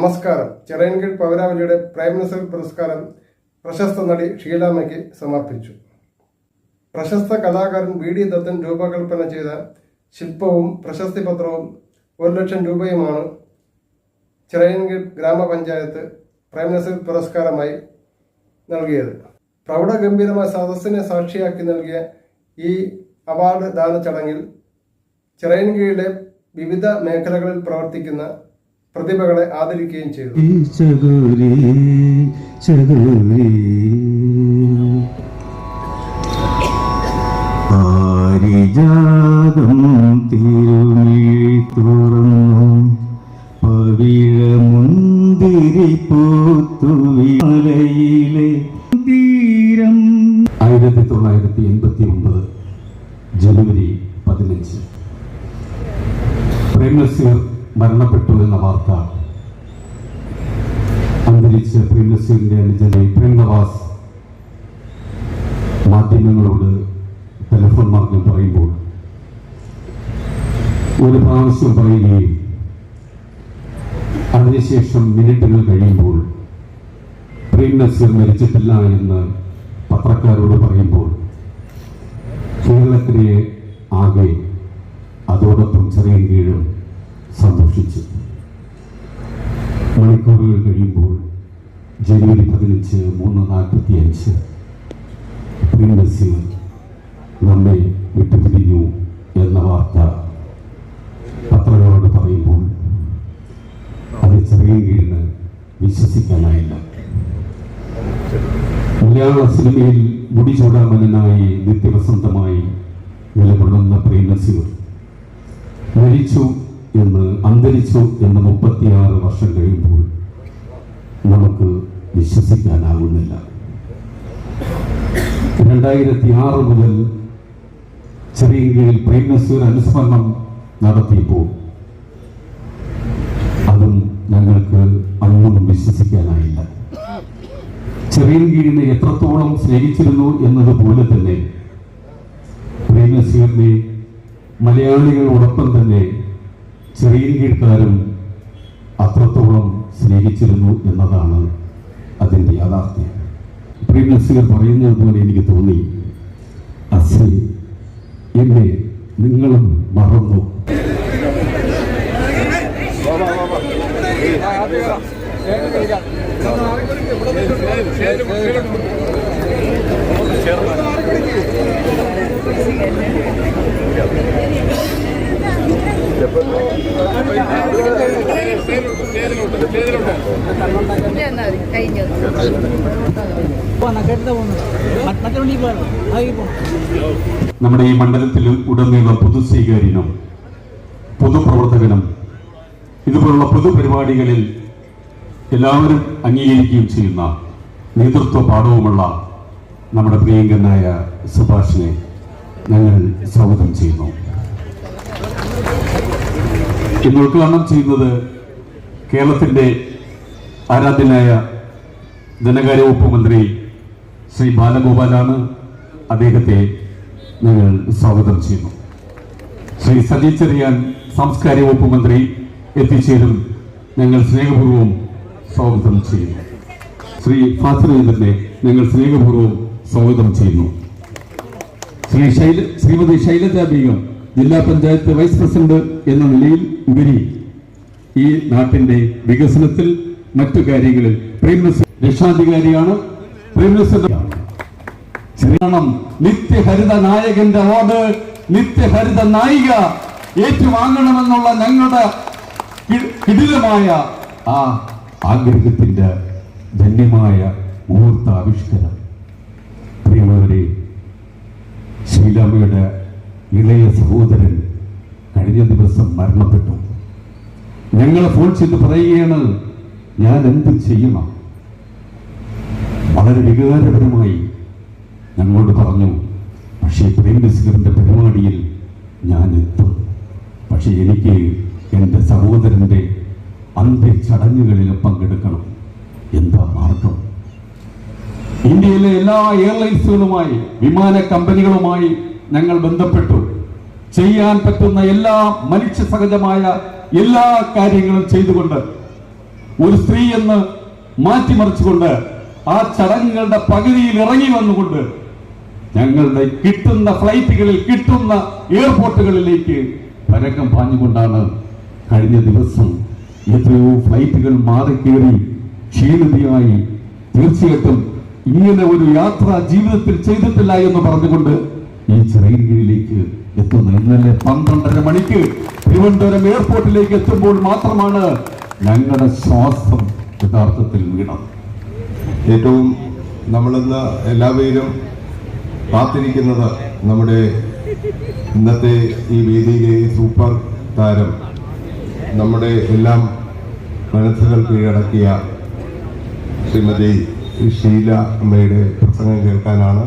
നമസ്കാരം. Chirayinkeezhu പൗരാവലിയുടെ prime minister പുരസ്കാരം പ്രശസ്ത നടി ഷീലാമ്മയ്ക്ക് സമർപ്പിച്ചു. പ്രശസ്ത കലാകാരൻ വി ഡി ദത്തൻ രൂപകൽപ്പന ചെയ്ത ശില്പവും പ്രശസ്തി പത്രവും 1,00,000 രൂപയുമാണ് ചിറയൻകീഴ് ഗ്രാമപഞ്ചായത്ത് പ്രൈം മിനിസ്റ്റർ പുരസ്കാരമായി നൽകിയത്. പ്രൗഢഗംഭീരമായ സദസ്സിനെ സാക്ഷിയാക്കി നൽകിയ ഈ അവാർഡ് ദാന ചടങ്ങിൽ ചിറയൻകീഴിലെ വിവിധ മേഖലകളിൽ പ്രവർത്തിക്കുന്ന പ്രതിഭകളെ ആദരിക്കുകയും ചെയ്തു. പാരിജാതം തിരുമിഴി തുറന്നു പവിഴമുന്തിരി പൂത്തുവിലയിലെ തീരം. 1989 ജനുവരി 15 പ്രേം നസീർ മരണപ്പെട്ടു എന്ന വാർത്ത അന്തരിച്ച പ്രേം നസീറിന്റെ അനുജനായി പ്രേം നവാസ് മാധ്യമങ്ങളോട് ടെലിഫോൺ മാർഗം പറയുമ്പോൾ ഒരു പ്രാവശ്യം പറയുകയും അതിനുശേഷം മിനിറ്റുകൾ കഴിയുമ്പോൾ പ്രേം നസീർ മരിച്ചിട്ടില്ല എന്ന് പത്രക്കാരോട് പറയുമ്പോൾ കേരളത്തിലെ ആകെ അതോടൊപ്പം ചിറയൻകീഴും സന്തോഷിച്ചു. മണിക്കൂറുകൾ കഴിയുമ്പോൾ ജനുവരി 15 3:45 പ്രേം നസീർ നമ്മെ വിട്ടുപിരിഞ്ഞു എന്ന വാർത്ത പത്രങ്ങളോട് പറയുമ്പോൾ അത് ചിറയൻകീഴിന് വിശ്വസിക്കാനായില്ല. മലയാള സിനിമയിൽ മുടിചൂടാമനായി നിത്യവസന്തമായി നിലകൊള്ളുന്ന പ്രേം നസീർ അന്തരിച്ചു എന്ന് 36 വർഷം കഴിയുമ്പോൾ നമുക്ക് വിശ്വസിക്കാനാകുന്നില്ല. 2006 മുതൽ ചിറയൻകീഴിൽ പ്രേം നസീർ അനുസ്മരണം നടത്തിയപ്പോൾ അതും ഞങ്ങൾക്ക് അന്നും വിശ്വസിക്കാനായില്ല. ചിറയൻകീഴിനെ എത്രത്തോളം സ്നേഹിച്ചിരുന്നു എന്നതുപോലെ തന്നെ പ്രേം നസീറിനെ മലയാളികളോടൊപ്പം തന്നെ ചിറയൻകീഴ്ക്കാരും അത്രത്തോളം സ്നേഹിച്ചിരുന്നു എന്നതാണ് അതിൻ്റെ യാഥാർത്ഥ്യം. പ്രേം നസീർ പറയുന്നത് പോലെ എനിക്ക് തോന്നി, അസി എന്നെ നിങ്ങളും മറന്നു. നമ്മുടെ ഈ മണ്ഡലത്തിൽ ഉടനീളം പൊതുസ്വീകാര്യനും പൊതുപ്രവർത്തകനും ഇതുപോലുള്ള പൊതുപരിപാടികളിൽ എല്ലാവരും അംഗീകരിക്കുകയും ചെയ്യുന്ന നേതൃത്വ പാഠവുമുള്ള നമ്മുടെ പ്രിയങ്കരനായ സുഭാഷിനെ ഞങ്ങൾ സ്വാഗതം ചെയ്യുന്നു. ഇന്ന് ഉദ്ഘാടനം ചെയ്യുന്നത് കേരളത്തിൻ്റെ ആരാധ്യനായ ധനകാര്യ വകുപ്പ് മന്ത്രി ശ്രീ ബാലഗോപാലാണ്. അദ്ദേഹത്തെ ഞങ്ങൾ സ്വാഗതം ചെയ്യുന്നു. ശ്രീ സജി ചെറിയാൻ സാംസ്കാരിക വകുപ്പ് മന്ത്രി എത്തിച്ചേരും ഞങ്ങൾ സ്നേഹപൂർവ്വം സ്വാഗതം ചെയ്യുന്നു. ശ്രീ ഫാസിലിനെ ഞങ്ങൾ സ്നേഹപൂർവ്വം സ്വാഗതം ചെയ്യുന്നു. ശ്രീമതി ശൈലജ ബീഗം ജില്ലാ പഞ്ചായത്ത് വൈസ് പ്രസിഡന്റ് എന്ന നിലയിൽ ഉപരി ഈ നാട്ടിന്റെ വികസനത്തിൽ മറ്റു കാര്യങ്ങളിൽ പ്രേം നസീർ രക്ഷാധികാരിയാണ്. പ്രേം നസീർ നിത്യഹരിത നായകന്റെ അവാർഡ് നിത്യഹരിത നായിക ഏറ്റുവാങ്ങണമെന്നുള്ള ഞങ്ങളുടെ കിടിലമായ ആ ആഗ്രഹത്തിന്റെ ധന്യമായ മുഹൂർത്താവിഷ്കരം. പ്രിയമുള്ളവരെ, ഷീലാമ്മയുടെ ഇളയ സഹോദരൻ കഴിഞ്ഞ ദിവസം മരണപ്പെട്ടു. ഞങ്ങളെ ഫോൺ ചെയ്ത് പറയുകയാണ്, ഞാൻ എന്ത് ചെയ്യണം? വളരെ വികാരപരമായി ഞങ്ങളോട് പറഞ്ഞു, പക്ഷേ പ്രേം നസീറിന്റെ പരിപാടിയിൽ ഞാൻ എത്തും, പക്ഷെ എനിക്ക് എൻ്റെ സഹോദരന്റെ അന്ത്യചടങ്ങുകളിൽ പങ്കെടുക്കണം. എന്താ മാർഗം? ഇന്ത്യയിലെ എല്ലാ എയർലൈൻസുകളുമായി വിമാന കമ്പനികളുമായി ഞങ്ങൾ ബന്ധപ്പെട്ടു. ചെയ്യാൻ പറ്റുന്ന എല്ലാ മനുഷ്യ സഹജമായ എല്ലാ കാര്യങ്ങളും ചെയ്തുകൊണ്ട് ഒരു സ്ത്രീ എന്ന് മാറ്റിമറിച്ചുകൊണ്ട് ആ ചടങ്ങുകളുടെ പകുതിയിൽ ഇറങ്ങി വന്നുകൊണ്ട് ഞങ്ങളുടെ കിട്ടുന്ന ഫ്ലൈറ്റുകളിൽ, കിട്ടുന്ന എയർപോർട്ടുകളിലേക്ക് പരക്കം പാഞ്ഞുകൊണ്ടാണ് കഴിഞ്ഞ ദിവസം എത്രയോ ഫ്ലൈറ്റുകൾ മാറിക്കേറി ക്ഷീണിതയായി തീർച്ചയായിട്ടും ഇങ്ങനെ ഒരു യാത്ര ജീവിതത്തിൽ ചെയ്തിട്ടില്ല എന്ന് പറഞ്ഞുകൊണ്ട് ഈ ചിറയൻകീഴിലേക്ക് എത്തുന്നു. ഇന്നലെ 12:30 മണിക്ക് തിരുവനന്തപുരം എയർപോർട്ടിലേക്ക് എത്തുമ്പോൾ മാത്രമാണ് ഞങ്ങളുടെ ശ്വാസം യഥാർത്ഥത്തിൽ വീണത്. ഏറ്റവും നമ്മളിന്ന് എല്ലാവരും കാത്തിരിക്കുന്നത് നമ്മുടെ ഇന്നത്തെ ഈ വേദിയിലെ സൂപ്പർ താരം, നമ്മുടെ എല്ലാം മനസ്സുകൾ കീഴടക്കിയ ശ്രീമതി ഷീല അമ്മയുടെ പ്രസംഗം കേൾക്കാനാണ്.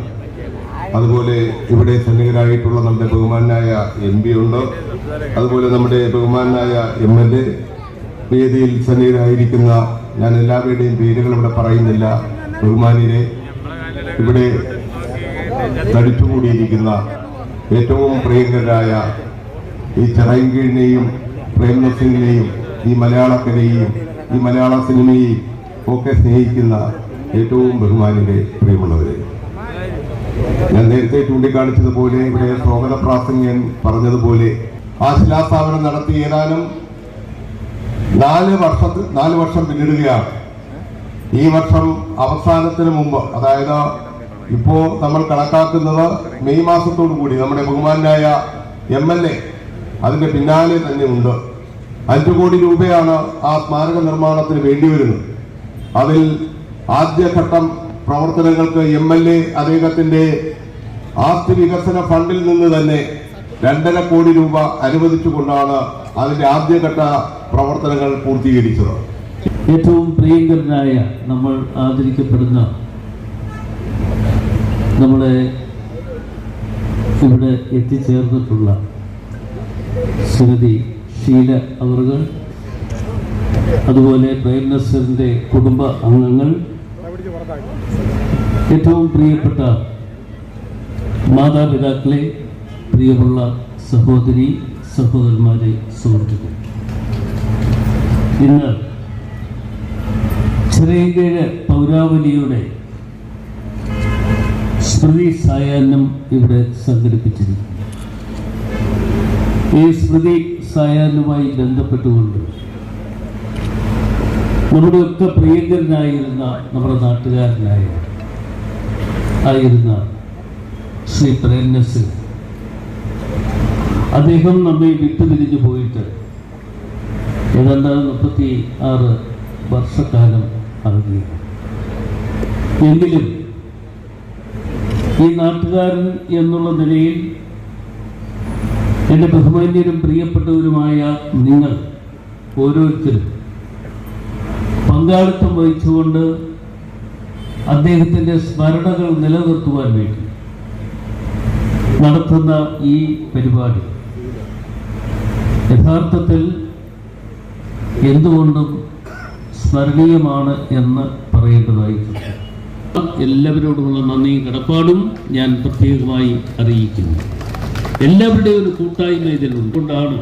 അതുപോലെ ഇവിടെ സന്നിഹിതരായിട്ടുള്ള നമ്മുടെ ബഹുമാനായ MP ഉണ്ട്, അതുപോലെ നമ്മുടെ ബഹുമാനായ MLA, വേദിയിൽ സന്നിഹിതരായിരിക്കുന്ന ഞാൻ എല്ലാവരുടെയും പേരുകൾ ഇവിടെ പറയുന്നില്ല, ബഹുമാനിരെ, ഇവിടെ തടിച്ചുകൂടിയിരിക്കുന്ന ഏറ്റവും പ്രിയങ്കരായ ഈ ചിറയൻകീഴിനെയും പ്രേംനസീറിനെയും ഈ മലയാളക്കരയെയും ഈ മലയാള സിനിമയെയും ഒക്കെ സ്നേഹിക്കുന്ന ഏറ്റവും ബഹുമാനിയുടെ പ്രിയമുള്ളവരെ, ഞാൻ നേരത്തെ ചൂണ്ടിക്കാണിച്ചതുപോലെ ഇവിടെ സ്വാഗത പ്രാസംഗ്യൻ പറഞ്ഞതുപോലെ ആ ശിലാസ്ഥാപനം നടത്തി ഏതാനും 4 വർഷം പിന്നിടുകയാണ്. ഈ വർഷം അവസാനത്തിന് മുമ്പ്, അതായത് ഇപ്പോ നമ്മൾ കണക്കാക്കുന്നത് മെയ് മാസത്തോടു കൂടി നമ്മുടെ ബഹുമാനായ MLA അതിന്റെ പിന്നാലെ തന്നെ ഉണ്ട്. 5 കോടി രൂപയാണ് ആ സ്മാരക നിർമ്മാണത്തിന് വേണ്ടി വരുന്നത്. അതിൽ ആദ്യഘട്ടം പ്രവർത്തനങ്ങൾക്ക് MLA അദ്ദേഹത്തിന്റെ ആസ്തി വികസന ഫണ്ടിൽ നിന്ന് തന്നെ 2.5 കോടി രൂപ അനുവദിച്ചുകൊണ്ടാണ് അതിന്റെ ആദ്യഘട്ട പ്രവർത്തനങ്ങൾ പൂർത്തീകരിച്ചത്. ഏറ്റവും പ്രിയങ്കരനായ നമ്മൾ ആദരിക്കപ്പെടുന്ന നമ്മളെ ഇവിടെ എത്തിച്ചേർന്നിട്ടുള്ള ശ്രീമതി ഷീല അവർകൾ, അതുപോലെ പ്രേംനസീറിന്റെ കുടുംബ അംഗങ്ങൾ, ഏറ്റവും പ്രിയപ്പെട്ട മാതാപിതാക്കളെ, പ്രിയമുള്ള സഹോദരി സഹോദരന്മാരെ, സുഹൃത്തുക്കൾ, ഇന്ന് ചിറയൻകീഴ് പൗരാവലിയുടെ സ്മൃതി സായാഹ്നം ഇവിടെ സംഘടിപ്പിച്ചിരിക്കുന്നു. ഈ സ്മൃതി സായാഹ്നവുമായി ബന്ധപ്പെട്ടുകൊണ്ട് നമ്മുടെയൊക്കെ പ്രിയങ്കരനായിരുന്ന, നമ്മുടെ നാട്ടുകാരനായിരുന്ന ശ്രീ പ്രേംനസീർ, അദ്ദേഹം നമ്മെ വിട്ടുപിരിഞ്ഞു പോയിട്ട് ഏതാണ്ട് 36 വർഷക്കാലം ആകുകയാണ്. എങ്കിലും ഈ നാട്ടുകാരൻ എന്നുള്ള നിലയിൽ എൻ്റെ ബഹുമാന്യരും പ്രിയപ്പെട്ടവരുമായ നിങ്ങൾ ഓരോരുത്തരും പങ്കാളിത്തം വഹിച്ചുകൊണ്ട് അദ്ദേഹത്തിൻ്റെ സ്മരണകൾ നിലനിർത്തുവാൻ വേണ്ടി നടത്തുന്ന ഈ പരിപാടി യഥാർത്ഥത്തിൽ എന്തുകൊണ്ടും സ്മരണീയമാണ് എന്ന് പറയേണ്ടതായിട്ടുണ്ട്. എല്ലാവരോടുമുള്ള നന്ദിയും കടപ്പാടും ഞാൻ പ്രത്യേകമായി അറിയിക്കുന്നു. എല്ലാവരുടെയും ഒരു കൂട്ടായ്മ ഇതിലുകൊണ്ടാണ്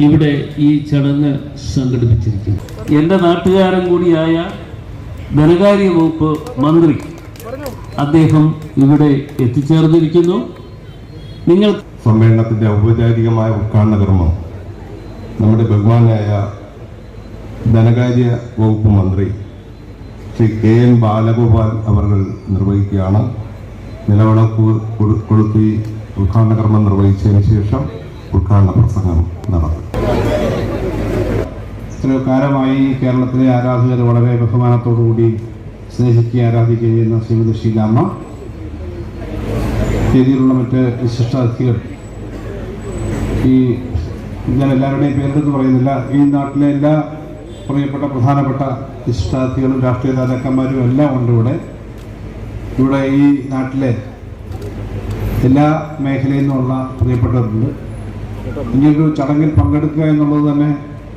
ഇവിടെ ഈ ചടങ്ങ് സംഘടിപ്പിച്ചിരിക്കുന്നത്. എൻ്റെ നാട്ടുകാരൻ കൂടിയായ ധനകാര്യ വകുപ്പ് മന്ത്രി അദ്ദേഹം ഇവിടെ എത്തിച്ചേർന്നിരിക്കുന്നു. നിങ്ങൾ സമ്മേളനത്തിന്റെ ഔപചാരികമായ ഉദ്ഘാടന കർമ്മം നമ്മുടെ ബഹുമാനായ ധനകാര്യ വകുപ്പ് മന്ത്രി ശ്രീ KN ബാലഗോപാൽ അവർ നിർവഹിക്കുകയാണ്. നിലവിളക്ക് കൊളുത്തി ഉദ്ഘാടന കർമ്മം നിർവഹിച്ചതിന് ശേഷം ഉദ്ഘാടന പ്രസംഗം നടത്തും. ഇത്രയോ കാലമായി കേരളത്തിലെ ആരാധകർ വളരെ ബഹുമാനത്തോടുകൂടി സ്നേഹിക്കുകയും ആരാധിക്കുകയും ചെയ്യുന്ന ശ്രീമതി ഷീലാമ്മ, രീതിയിലുള്ള മറ്റ് വിശിഷ്ടാതിഥികൾ, ഈ ഞാൻ എല്ലാവരുടെയും പേരെടുത്ത് പറയുന്നില്ല, ഈ നാട്ടിലെ എല്ലാ പ്രിയപ്പെട്ട പ്രധാനപ്പെട്ട വിശിഷ്ടാതിഥികളും രാഷ്ട്രീയ നേതാക്കന്മാരും എല്ലാം ഉണ്ട് ഇവിടെ ഈ നാട്ടിലെ എല്ലാ മേഖലയിൽ നിന്നുള്ള പ്രിയപ്പെട്ടവരുണ്ട്. ഇനിയൊരു ചടങ്ങിൽ പങ്കെടുക്കുക എന്നുള്ളത് തന്നെ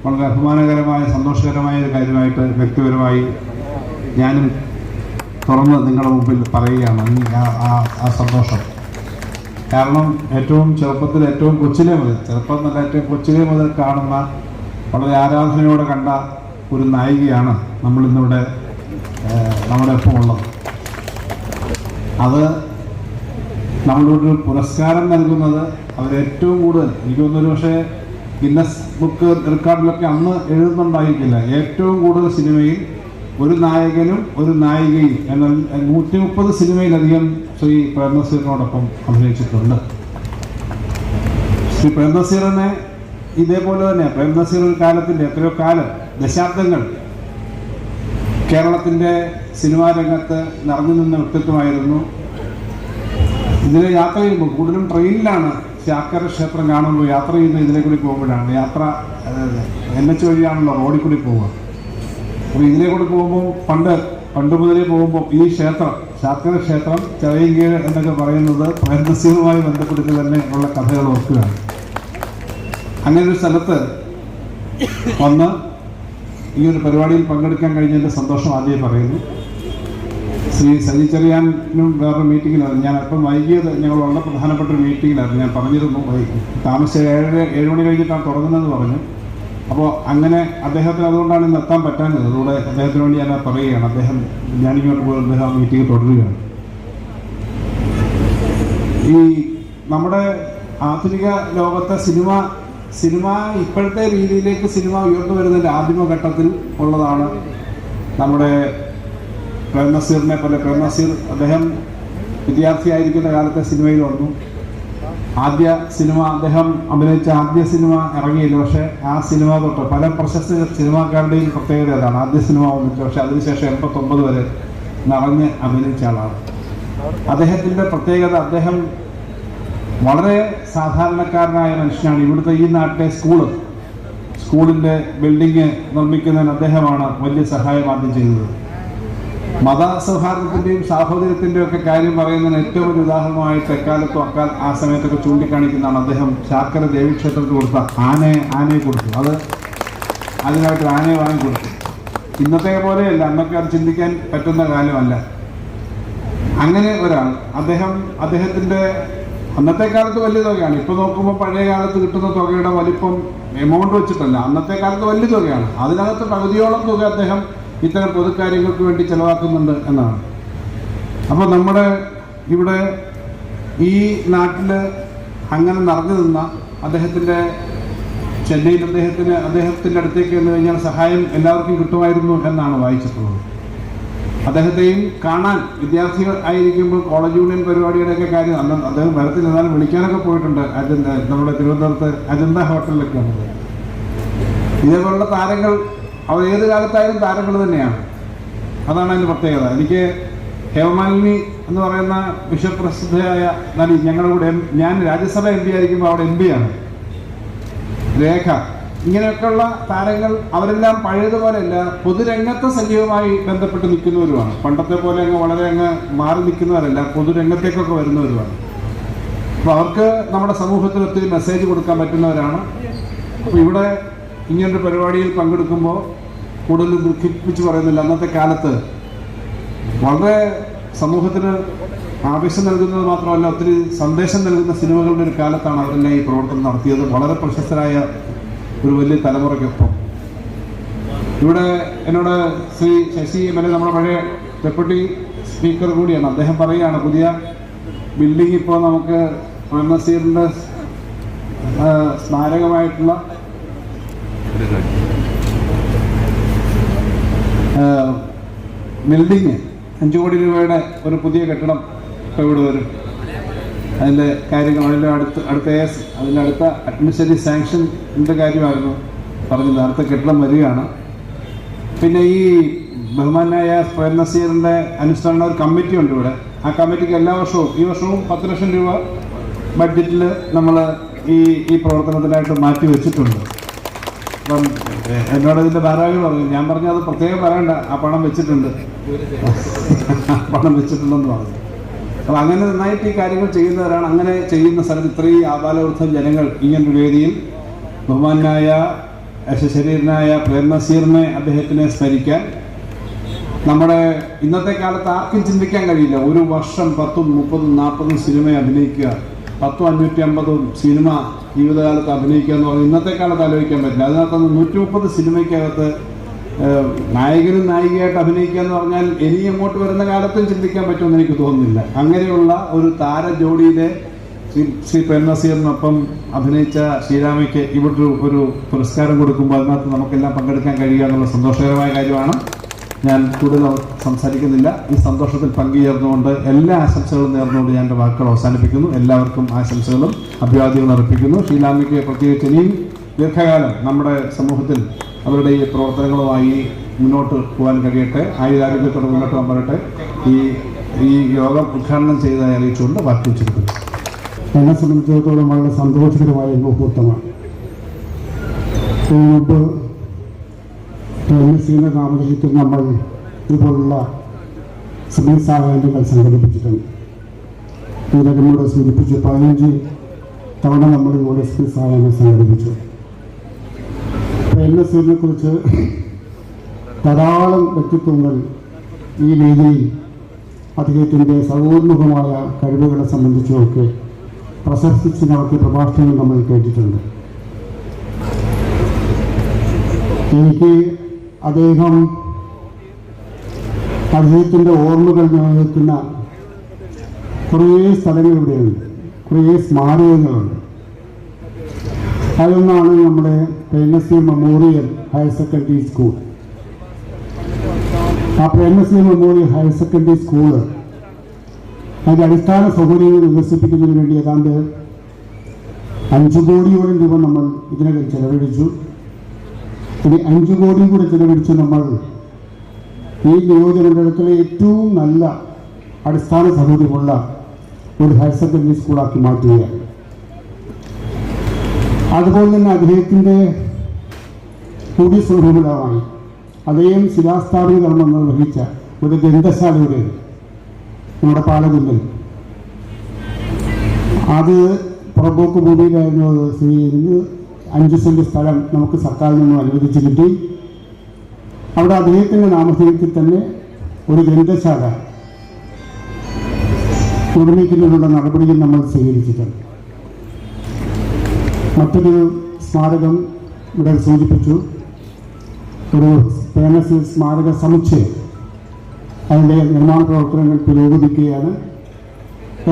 വളരെ അഭിമാനകരമായ സന്തോഷകരമായ ഒരു കാര്യമായിട്ട് വ്യക്തിപരമായി ഞാനും തുറന്ന് നിങ്ങളുടെ മുമ്പിൽ പറയുകയാണ് ആ സന്തോഷം. കാരണം ഏറ്റവും ചെറുപ്പത്തിൽ, ഏറ്റവും കൊച്ചിലെ മുതൽ, ചെറുപ്പം നല്ല ഏറ്റവും കൊച്ചിലെ മുതൽ കാണുന്ന, വളരെ ആരാധനയോടെ കണ്ട ഒരു നായികയാണ് നമ്മളിന്നിവിടെ നമ്മുടെ ഒപ്പം ഉള്ളത്. അത് നമ്മളൊരു പുരസ്കാരം നൽകുന്നത് അവരേറ്റവും കൂടുതൽ, എനിക്ക് തോന്നുന്നു പക്ഷേ ഗിന്നസ് ബുക്ക് റെക്കോർഡിലൊക്കെ അന്ന് എഴുതുന്നുണ്ടായിരിക്കില്ല, ഏറ്റവും കൂടുതൽ സിനിമയിൽ ഒരു നായകനും ഒരു നായികയും എന്നാൽ 130 സിനിമയിലധികം ശ്രീ പ്രേംനസീറിനോടൊപ്പം അഭിനയിച്ചിട്ടുണ്ട്. ശ്രീ പ്രേംനസീറിനെ ഇതേപോലെ തന്നെ പ്രേംനസീർ ഒരു കാലത്തിൻ്റെ എത്രയോ കാലം, ദശാബ്ദങ്ങൾ കേരളത്തിൻ്റെ സിനിമാ രംഗത്ത് നിറഞ്ഞു നിന്ന വ്യക്തിത്വമായിരുന്നു. ഇതിലെ യാത്ര ചെയ്യുമ്പോൾ കൂടുതലും ട്രെയിനിലാണ് ശാക്കര ക്ഷേത്രം കാണുമ്പോൾ യാത്ര ചെയ്യുന്ന ഇതിലെ കൂടി പോകുമ്പോഴാണ് യാത്ര NH വഴിയാണല്ലോ റോഡിൽ കൂടി പോവുക. അപ്പോൾ ഇതിലെ കൂടി പോകുമ്പോൾ പണ്ട് മുതലേ പോകുമ്പോൾ ഈ ക്ഷേത്രം ശാക്കര ക്ഷേത്രം ചെറിയങ്കീഴ് എന്നൊക്കെ പറയുന്നത് പ്രേംനസീറുമായി ബന്ധപ്പെട്ട് തന്നെ ഉള്ള കഥകൾ ഓർക്കുകയാണ്. അങ്ങനെ ഒരു സ്ഥലത്ത് വന്ന് ഈ ഒരു പരിപാടിയിൽ പങ്കെടുക്കാൻ കഴിഞ്ഞതിൻ്റെ സന്തോഷം ആദ്യം പറയുന്നു. ശ്രീ സജി ചെറിയാനും വേറൊരു മീറ്റിങ്ങിലായിരുന്നു. ഞാൻ അല്പം വൈകിയത് ഞങ്ങൾ വളരെ പ്രധാനപ്പെട്ട ഒരു മീറ്റിങ്ങിലായിരുന്നു. ഞാൻ പറഞ്ഞിരുന്നു താമസിച്ച് 7 മണി കഴിഞ്ഞിട്ടാണ് തുടങ്ങുന്നതെന്ന് പറഞ്ഞു. അപ്പോൾ അങ്ങനെ അദ്ദേഹത്തിന് അതുകൊണ്ടാണ് ഇന്ന് എത്താൻ പറ്റാഞ്ഞത്. അതുകൊണ്ട് അദ്ദേഹത്തിന് വേണ്ടി ഞാൻ പറയുകയാണ്. ഞാനിങ്ങോട്ട് പോയി അദ്ദേഹം ആ മീറ്റിംഗ് തുടരുകയാണ്. ഈ നമ്മുടെ ആധുനിക ലോകത്തെ സിനിമ ഇപ്പോഴത്തെ രീതിയിലേക്ക് സിനിമ ഉയർന്നു വരുന്നതിൻ്റെ ആദിമഘട്ടത്തിൽ ഉള്ളതാണ് നമ്മുടെ പ്രേംനസീറിനെ പോലെ. പ്രേംനസീർ അദ്ദേഹം വിദ്യാർത്ഥിയായിരിക്കുന്ന കാലത്തെ സിനിമയിൽ വന്നു. ആദ്യ സിനിമ അദ്ദേഹം അഭിനയിച്ച ആദ്യ സിനിമ ഇറങ്ങിയില്ല. പക്ഷേ ആ സിനിമ തൊട്ട് പല പ്രശസ്ത സിനിമാക്കാരുടെയും പ്രത്യേകത അതാണ്. ആദ്യ സിനിമ വന്നിട്ട് പക്ഷേ അതിനുശേഷം 89 വരെ നിറഞ്ഞ് അഭിനയിച്ച ആളാണ്. അദ്ദേഹത്തിൻ്റെ പ്രത്യേകത, അദ്ദേഹം വളരെ സാധാരണക്കാരനായ മനുഷ്യനാണ്. ഇവിടുത്തെ ഈ നാട്ടിലെ സ്കൂളിൻ്റെ ബിൽഡിങ് നിർമ്മിക്കുന്നതിന് അദ്ദേഹമാണ് വലിയ സഹായം ആദ്യം ചെയ്തത്. മതസൗഹാർദ്ദത്തിൻ്റെയും സാഹോദര്യത്തിൻ്റെയും ഒക്കെ കാര്യം പറയുന്നതിന് ഏറ്റവും ഒരു ഉദാഹരണമായിട്ട് എക്കാലത്തും ആ സമയത്തൊക്കെ ചൂണ്ടിക്കാണിക്കുന്നതാണ് അദ്ദേഹം ശാക്കര ദേവീക്ഷേത്രത്തിൽ കൊടുത്ത ആനയെ കൊടുത്തു. അതിനായിട്ട് ആനയെ വാങ്ങിക്കൊടുത്തു. ഇന്നത്തെ പോലെയല്ല, അന്നൊക്കെ അത് ചിന്തിക്കാൻ പറ്റുന്ന കാലമല്ല. അങ്ങനെ ഒരാൾ അദ്ദേഹത്തിൻ്റെ അന്നത്തെ കാലത്ത് വലിയ തുകയാണ്. ഇപ്പോൾ നോക്കുമ്പോൾ പഴയ കാലത്ത് കിട്ടുന്ന തുകയുടെ വലിപ്പം എമൗണ്ട് വെച്ചിട്ടല്ല, അന്നത്തെ കാലത്ത് വലിയ തുകയാണ്. അതിനകത്ത് പകുതിയോളം തുക അദ്ദേഹം ഇത്തരം പൊതുക്കാര്യങ്ങൾക്ക് വേണ്ടി ചെലവാക്കുന്നുണ്ട് എന്നാണ്. അപ്പോൾ നമ്മുടെ ഇവിടെ ഈ നാട്ടിൽ അങ്ങനെ നിറഞ്ഞു നിന്ന അദ്ദേഹത്തിൻ്റെ ചെന്നൈയിൽ അദ്ദേഹത്തിൻ്റെ അടുത്തേക്ക് എന്ന് കഴിഞ്ഞാൽ സഹായം എല്ലാവർക്കും കിട്ടുമായിരുന്നു എന്നാണ് വായിച്ചിട്ടുള്ളത്. അദ്ദേഹത്തെയും കാണാൻ വിദ്യാർത്ഥികൾ ആയിരിക്കുമ്പോൾ കോളേജ് യൂണിയൻ പരിപാടിയുടെയൊക്കെ കാര്യം അദ്ദേഹം വരത്തില്ലെന്നാലും വിളിക്കാനൊക്കെ പോയിട്ടുണ്ട്. നമ്മുടെ തിരുവനന്തപുരത്ത് അജന്ത ഹോട്ടലിലൊക്കെയാണ്. ഇതേപോലുള്ള താരങ്ങൾ അവർ ഏത് കാലത്തായാലും താരങ്ങൾ തന്നെയാണ്. അതാണ് അതിൻ്റെ പ്രത്യേകത. എനിക്ക് ഹേമമാലിനി എന്ന് പറയുന്ന വിശ്വപ്രസിദ്ധയായ നടി ഞങ്ങളുടെ കൂടെ, ഞാൻ രാജ്യസഭ MP ആയിരിക്കുമ്പോൾ അവിടെ MP ആണ്. രേഖ, ഇങ്ങനെയൊക്കെയുള്ള താരങ്ങൾ അവരെല്ലാം പഴയതുപോലെയല്ല, പൊതുരംഗത്ത് സജീവമായി ബന്ധപ്പെട്ട് നിൽക്കുന്നവരുമാണ്. പണ്ടത്തെ പോലെ വളരെ മാറി നിൽക്കുന്നവരല്ല, പൊതുരംഗത്തേക്കൊക്കെ വരുന്നവരുമാണ്. അപ്പോൾ അവർക്ക് നമ്മുടെ സമൂഹത്തിൽ ഒത്തിരി മെസ്സേജ് കൊടുക്കാൻ പറ്റുന്നവരാണ്. അപ്പോൾ ഇവിടെ ഇങ്ങനൊരു പരിപാടിയിൽ പങ്കെടുക്കുമ്പോൾ കൂടുതൽ ദുഃഖിപ്പിച്ച് പറയുന്നില്ല. അന്നത്തെ കാലത്ത് വളരെ സമൂഹത്തിന് ആവേശം നൽകുന്നത് മാത്രമല്ല, ഒത്തിരി സന്ദേശം നൽകുന്ന സിനിമകളുടെ ഒരു കാലത്താണ് അവരെല്ലാം ഈ പ്രവർത്തനം നടത്തിയത്. വളരെ പ്രശസ്തരായ ഒരു വലിയ തലമുറയ്ക്കൊപ്പം ഇവിടെ എന്നോട് ശ്രീ ശശി MLA, നമ്മുടെ പഴയ ഡെപ്യൂട്ടി സ്പീക്കർ കൂടിയാണ്, അദ്ദേഹം പറയുകയാണ് പുതിയ ബിൽഡിംഗ് ഇപ്പോൾ നമുക്ക് പ്രേംനസീറിൻ്റെ സ്മാരകമായിട്ടുള്ള ബിൽഡിങ് 5 കോടി രൂപയുടെ ഒരു പുതിയ കെട്ടിടം ഇപ്പോൾ ഇവിടെ വരും. അതിൻ്റെ കാര്യങ്ങൾ അതിൻ്റെ അടുത്ത അഡ്മിനിസ്ട്രേറ്റീവ് സാങ്ഷൻ്റെ കാര്യമായിരുന്നു പറഞ്ഞത്. അടുത്ത കെട്ടിടം വരികയാണ്. പിന്നെ ഈ ബഹുമാനായ പ്രേംനസീറിൻ്റെ അനുസരണ ഒരു കമ്മിറ്റി ഉണ്ട് ഇവിടെ. ആ കമ്മിറ്റിക്ക് ഈ വർഷവും 10 ലക്ഷം രൂപ ബഡ്ജറ്റിൽ നമ്മൾ ഈ പ്രവർത്തനത്തിനായിട്ട് മാറ്റി വെച്ചിട്ടുണ്ട്. അപ്പം എന്നോട് ഇതിൻ്റെ ഭാരവാഹികൾ പറഞ്ഞു, ഞാൻ പറഞ്ഞു അത് പ്രത്യേകം പറയണ്ട, ആ പണം വെച്ചിട്ടുണ്ടെന്ന് പറഞ്ഞു. അപ്പോൾ അങ്ങനെ നന്നായിട്ട് ഈ കാര്യങ്ങൾ ചെയ്യുന്നവരാണ്. അങ്ങനെ ചെയ്യുന്ന സ്ഥലത്ത് ഇത്രയും ആബാലവൃദ്ധം ജനങ്ങൾ ഇങ്ങനൊരു വേദിയിൽ ബഹുമാനായ ശരീരനായ പ്രേംനസീറിനെ അദ്ദേഹത്തിനെ സ്മരിക്കാൻ നമ്മുടെ ഇന്നത്തെ കാലത്ത് ആർക്കും ചിന്തിക്കാൻ കഴിയില്ല. ഒരു വർഷം 10, 30, 40 സിനിമ അഭിനയിക്കുക, 10, 550 സിനിമ ജീവിതകാലത്ത് അഭിനയിക്കുക എന്ന് പറഞ്ഞാൽ ഇന്നത്തെ കാലത്ത് ആലോചിക്കാൻ പറ്റില്ല. അതിനകത്ത് 130 സിനിമയ്ക്കകത്ത് നായകനും നായികയായിട്ട് അഭിനയിക്കുക എന്ന് പറഞ്ഞാൽ ഇനി അങ്ങോട്ട് വരുന്ന കാലത്തും ചിന്തിക്കാൻ പറ്റുമെന്ന് എനിക്ക് തോന്നുന്നില്ല. അങ്ങനെയുള്ള ഒരു താര ജോഡിയിലെ ശ്രീ പ്രേം നസീറിനൊപ്പം അഭിനയിച്ച ശ്രീരാമയ്ക്ക് ഇവിടെ ഒരു പുരസ്കാരം കൊടുക്കുമ്പോൾ അതിനകത്ത് നമുക്കെല്ലാം പങ്കെടുക്കാൻ കഴിയുക എന്നുള്ള സന്തോഷകരമായ കാര്യമാണ്. ഞാൻ കൂടുതൽ സംസാരിക്കുന്നില്ല. ഈ സന്തോഷത്തിൽ പങ്കുചേർന്നുകൊണ്ട് എല്ലാ ആശംസകളും നേർന്നുകൊണ്ട് ഞാൻ എൻ്റെ വാക്കുകൾ അവസാനിപ്പിക്കുന്നു. എല്ലാവർക്കും ആശംസകളും അഭിവാദ്യങ്ങളും അർപ്പിക്കുന്നു. ശ്രീരാമയ്ക്ക് പ്രത്യേകിച്ച് ഇനിയും ദീർഘകാലം നമ്മുടെ സമൂഹത്തിൽ അവരുടെ ഈ പ്രവർത്തനങ്ങളുമായി മുന്നോട്ട് പോകാൻ കഴിയട്ടെ. ആയുരാരോഗ്യത്തോടെ മുന്നോട്ട് പോകാൻ പറയട്ടെ. ഈ യോഗം ഉദ്ഘാടനം ചെയ്തതായി അറിയിച്ചുകൊണ്ട് വാക്ക് വെച്ചിരിക്കുന്നു. എന്നെ സംബന്ധിച്ചിടത്തോളം വളരെ സന്തോഷകരമായ ഒരു മുഹൂർത്തമാണ്. മുമ്പ് പ്രേംനസീറിന്റെ നാമധേയത്തിൽ നമ്മൾ ഇതുപോലുള്ള സിവിൽ സായാഹ്നങ്ങൾ സംഘടിപ്പിച്ചിട്ടുണ്ട്. ഇതിനകമൂടെ സൂചിപ്പിച്ച് 15 തവണ നമ്മൾ ഇതുപോലെ സിവിൽ സായാഹ്നം സംഘടിപ്പിച്ചു. പ്രേംനസീറിനെ കുറിച്ച് ധാരാളം വ്യക്തിത്വങ്ങൾ ഈ വേദിയിൽ അദ്ദേഹത്തിൻ്റെ സർവോന്മുഖമായ കഴിവുകളെ സംബന്ധിച്ചുമൊക്കെ പ്രശംസിച്ചവർക്ക് പ്രഭാഷണങ്ങൾ നമ്മൾ കേട്ടിട്ടുണ്ട്. എനിക്ക് അദ്ദേഹത്തിൻ്റെ ഓർമ്മകൾ നിലനിൽക്കുന്ന കുറേ സ്ഥലങ്ങൾ ഇവിടെയുണ്ട്, കുറേ സ്മാരകങ്ങളുണ്ട്. അതൊന്നാണ് നമ്മുടെ Prem Nazir memorial higher secondary school. ആ Prem Nazir memorial higher secondary school അതിൻ്റെ അടിസ്ഥാന സൗകര്യങ്ങൾ വികസിപ്പിക്കുന്നതിന് വേണ്ടി ഏതാണ്ട് 5 കോടിയോളം രൂപ നമ്മൾ ഇതിനകം ചെലവഴിച്ചു. ഇനി 5 കോടിയും കൂടെ ചെലവഴിച്ച് നമ്മൾ ഈ നിയോജകമണ്ഡലത്തിലെ ഏറ്റവും നല്ല അടിസ്ഥാന സൗകര്യമുള്ള ഒരു ഹയർ സെക്കൻഡറി സ്കൂളാക്കി മാറ്റുകയാണ്. അതുപോലെ തന്നെ അദ്ദേഹത്തിൻ്റെ കൂടി സുലഭമായി അദ്ദേഹം ശിലാസ്ഥാപന കർമ്മം നിർവഹിച്ച ഒരു ഗ്രന്ഥശാലയുടെ നമ്മുടെ പാലകുന്നിൽ അത് പുറമ്പോക്ക് ഭൂമിയിലായിരുന്നു. 5 സെന്റ് സ്ഥലം നമുക്ക് സർക്കാരിൽ നിന്നും അനുവദിച്ച് കിട്ടി. അവിടെ അദ്ദേഹത്തിൻ്റെ നാമധേയത്തിൽ തന്നെ ഒരു ഗ്രന്ഥശാല നിർമ്മിക്കുന്നതിനുള്ള നടപടികൾ നമ്മൾ സ്വീകരിച്ചിട്ടുണ്ട്. മറ്റൊരു സ്മാരകം ഇവിടെ സൂചിപ്പിച്ചു, ഒരു പ്രേം നസീർ സ്മാരക സമുച്ചയം. അതിൻ്റെ നിർമ്മാണ പ്രവർത്തനങ്ങൾ പുരോഗമിക്കുകയാണ്.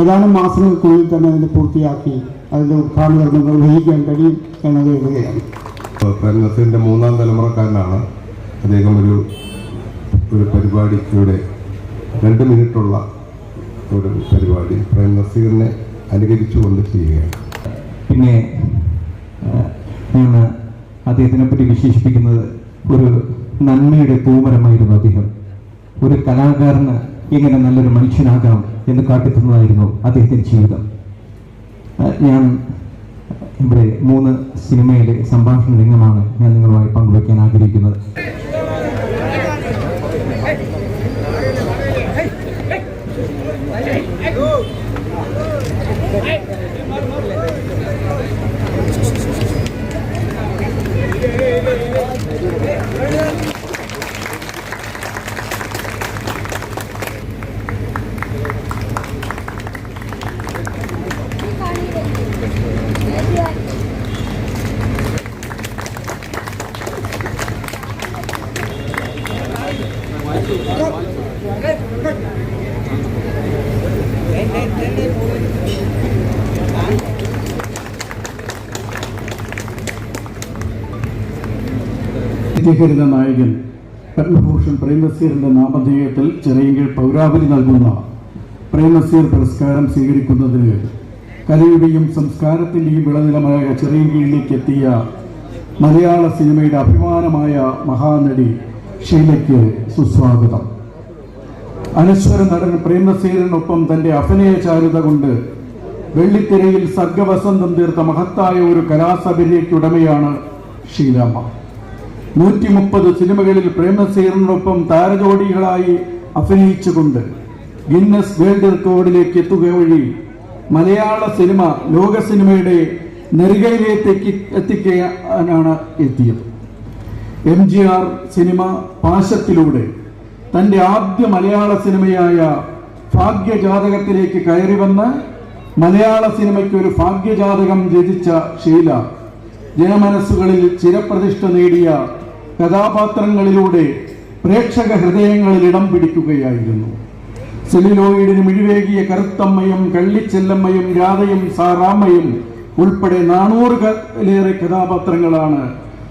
ഏതാനും മാസങ്ങൾക്കുള്ളിൽ തന്നെ അതിനെ പൂർത്തിയാക്കി അതിൻ്റെ ഉദ്ഘാടനം നിർവഹിക്കാൻ കഴിയും എന്നത് എഴുതുകയാണ്. പ്രേം നസീറിൻ്റെ 3ാം തലമുറക്കാരനാണ് അദ്ദേഹം. ഒരു പരിപാടിയുടെ 2 മിനിറ്റുള്ള ഒരു പരിപാടി പ്രേം നസീറിനെ അനുകരിച്ചുകൊണ്ട് ചെയ്യുകയാണ്. പിന്നെ ഞാൻ അദ്ദേഹത്തിനെ പറ്റി വിശേഷിപ്പിക്കുന്നത് ഒരു നന്മയുടെ പൂമരമായിരുന്നു അദ്ദേഹം. ഒരു കലാകാരന് എങ്ങനെ നല്ലൊരു മനുഷ്യനാകാം എന്ന് കാട്ടിത്തന്നതായിരുന്നു അദ്ദേഹത്തിൻ്റെ ജീവിതം. ഞാൻ ഇവിടെ 3 സിനിമയിലെ സംഭാഷണ രംഗമാണ് ഞാൻ നിങ്ങളുമായി പങ്കുവയ്ക്കാൻ ആഗ്രഹിക്കുന്നത്. നിത്യഹരിത നായകൻ പത്മഭൂഷൺ പ്രേം നസീറിന്റെ നാമധേയത്തിൽ ചിറയൻകീഴ് പൗരാവലി നൽകുന്ന പ്രേം നസീർ പുരസ്കാരം സ്വീകരിക്കുന്നതിന് കലയുടെയും സംസ്കാരത്തിൻ്റെയും വിളനിലമായ ചിറയൻകീഴിലേക്ക് എത്തിയ മലയാള സിനിമയുടെ അഭിമാനമായ മഹാനടി ഷീലയ്ക്ക് സുസ്വാഗതം. അനശ്വര നടൻ പ്രേം നസീറിനൊപ്പം തൻ്റെ അഭിനയചാരുത കൊണ്ട് വെള്ളിത്തിരയിൽ സർഗവസന്തം തീർത്ത മഹത്തായ ഒരു കലാസബരിക്കുടമയാണ് ഷീലാമ്മ. 130 സിനിമകളിൽ പ്രേം നസീറിനൊപ്പം താരജോഡികളായി അഭിനയിച്ചുകൊണ്ട് ഗിന്നസ് വേൾഡ് റെക്കോർഡിലേക്ക് എത്തുക വഴി മലയാള സിനിമ ലോക സിനിമയുടെ നെറുകയിലേക്ക് എത്തിക്കാനാണ് എത്തിയത്. MGR സിനിമ പാശത്തിലൂടെ തൻ്റെ ആദ്യ മലയാള സിനിമയായ ഭാഗ്യജാതകത്തിലേക്ക് കയറി വന്ന് മലയാള സിനിമയ്ക്ക് ഒരു ഭാഗ്യജാതകം രചിച്ച ഷീല ജനമനസ്സുകളിൽ ചിരപ്രതിഷ്ഠ നേടിയ കഥാപാത്രങ്ങളിലൂടെ പ്രേക്ഷക ഹൃദയങ്ങളിൽ ഇടം പിടിക്കുകയായിരുന്നു. സെല്ലുലോയിഡിന് മിഴിവേകിയ കറുത്തമ്മയും കള്ളിച്ചെല്ലമ്മയും രാധയും സാറാമ്മയും ഉൾപ്പെടെ 400-ലേറെ കഥാപാത്രങ്ങളാണ്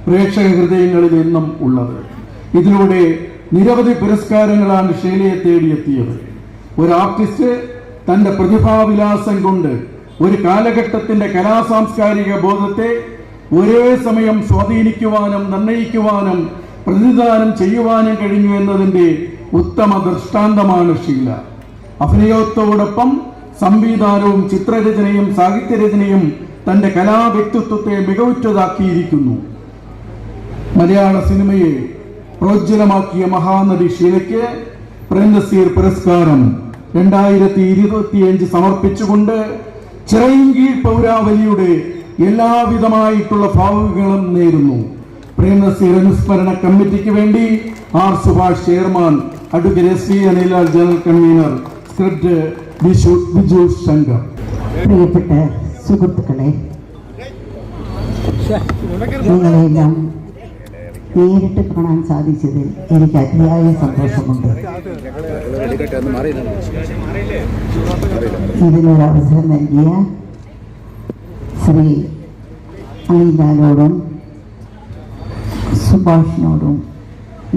പ്രേക്ഷക ഹൃദയങ്ങളിൽ എന്നും ഉള്ളത്. ഇതിലൂടെ നിരവധി പുരസ്കാരങ്ങളാണ് ഷീലയെ തേടിയെത്തിയത്. ഒരു ആർട്ടിസ്റ്റ് തൻ്റെ പ്രതിഭാവിലാസം കൊണ്ട് ഒരു കാലഘട്ടത്തിന്റെ കലാസാംസ്കാരിക ബോധത്തെ ഒരേ സമയം സ്വാധീനിക്കുവാനും നിർണയിക്കുവാനും പ്രതിദാനം ചെയ്യുവാനും കഴിഞ്ഞു എന്നതിൻ്റെ ഉത്തമ ദൃഷ്ടാന്തമാണ് ഷീല. അഭിനയത്തോടൊപ്പം സംവിധാനവും ചിത്രരചനയും സാഹിത്യരചനയും തൻ്റെ കലാവ്യക്തിത്വത്തെ മികവുറ്റതാക്കിയിരിക്കുന്നു. മലയാള സിനിമയെ പ്രോജ്വലമാക്കിയ മഹാനടി ഷീലയ്ക്ക് പ്രേംനസീർ പുരസ്കാരം 2025 സമർപ്പിച്ചുകൊണ്ട് ചിറയിൻകീഴ് പൗരാവലിയുടെ എല്ലാവിധമായിട്ടുള്ള ഭാവുകങ്ങളും നേരുന്നു. പ്രേംനസീർ അനുസ്മരണ കമ്മിറ്റിക്ക് വേണ്ടി R Subhash chairman, advocate S V Anilal general convener, script Biju Shankar. പ്രിയപ്പെട്ട സുഹൃത്തുക്കളെ, നിങ്ങളെല്ലാം നേരിട്ട് കാണാൻ സാധിച്ചതിൽ എനിക്ക് അതിയായ സന്തോഷമുണ്ട്. ഇതിനൊരവസരം നൽകിയ ശ്രീ അനിലാലോടും സുഭാഷിനോടും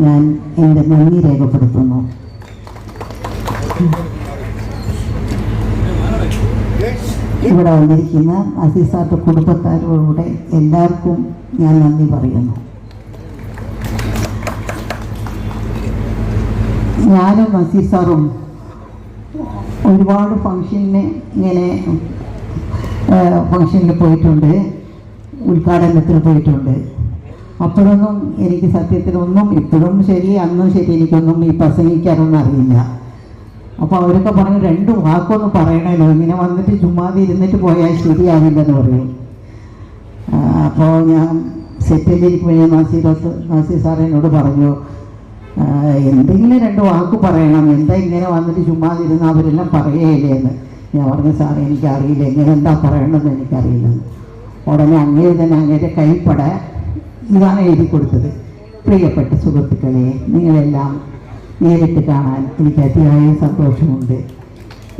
ഞാൻ എൻ്റെ നന്ദി രേഖപ്പെടുത്തുന്നു. ഇവിടെ വന്നിരിക്കുന്ന അസീസാന്റെ കുടുംബക്കാരോടെ എല്ലാവർക്കും ഞാൻ നന്ദി പറയുന്നു. ഞാനും അസീസാറും ഒരുപാട് ഫംഗ്ഷനിൽ പോയിട്ടുണ്ട്, ഉദ്ഘാടനത്തിൽ പോയിട്ടുണ്ട്. അപ്പോഴൊന്നും എനിക്ക് സത്യത്തിലൊന്നും, ഇപ്പോഴും ശരി അന്നും ശരി, എനിക്കൊന്നും ഈ പ്രസംഗിക്കാനൊന്നും അറിയില്ല. അപ്പോൾ അവരൊക്കെ പറഞ്ഞു 2 വാക്കൊന്നും പറയണമല്ലോ, ഇങ്ങനെ വന്നിട്ട് ചുമ്മാതെ ഇരുന്നിട്ട് പോയാൽ ശരിയാവില്ലെന്ന് പറയും. അപ്പോൾ ഞാൻ സെറ്റിലിരിക്കുമ്പോൾ നാസീർ സാർ എന്നോട് പറഞ്ഞു, എന്തെങ്കിലും 2 വാക്ക് പറയണം, എന്താ ഇങ്ങനെ വന്നിട്ട് ചുമ്മാതെ ഇരുന്ന് അവരെല്ലാം പറയുകയില്ലേ എന്ന്. ഞാൻ പറഞ്ഞു, സാറേ എനിക്കറിയില്ല, ഇങ്ങനെ എന്താ പറയണമെന്ന് എനിക്കറിയില്ലെന്ന്. ഉടനെ അങ്ങേ തന്നെ അങ്ങേരെ കൈപ്പട ഇതാണ് എഴുതി കൊടുത്തത്. പ്രിയപ്പെട്ട സുഹൃത്തുക്കളെ, നിങ്ങളെല്ലാം നേരിട്ട് കാണാൻ എനിക്ക് അതിയായ സന്തോഷമുണ്ട്.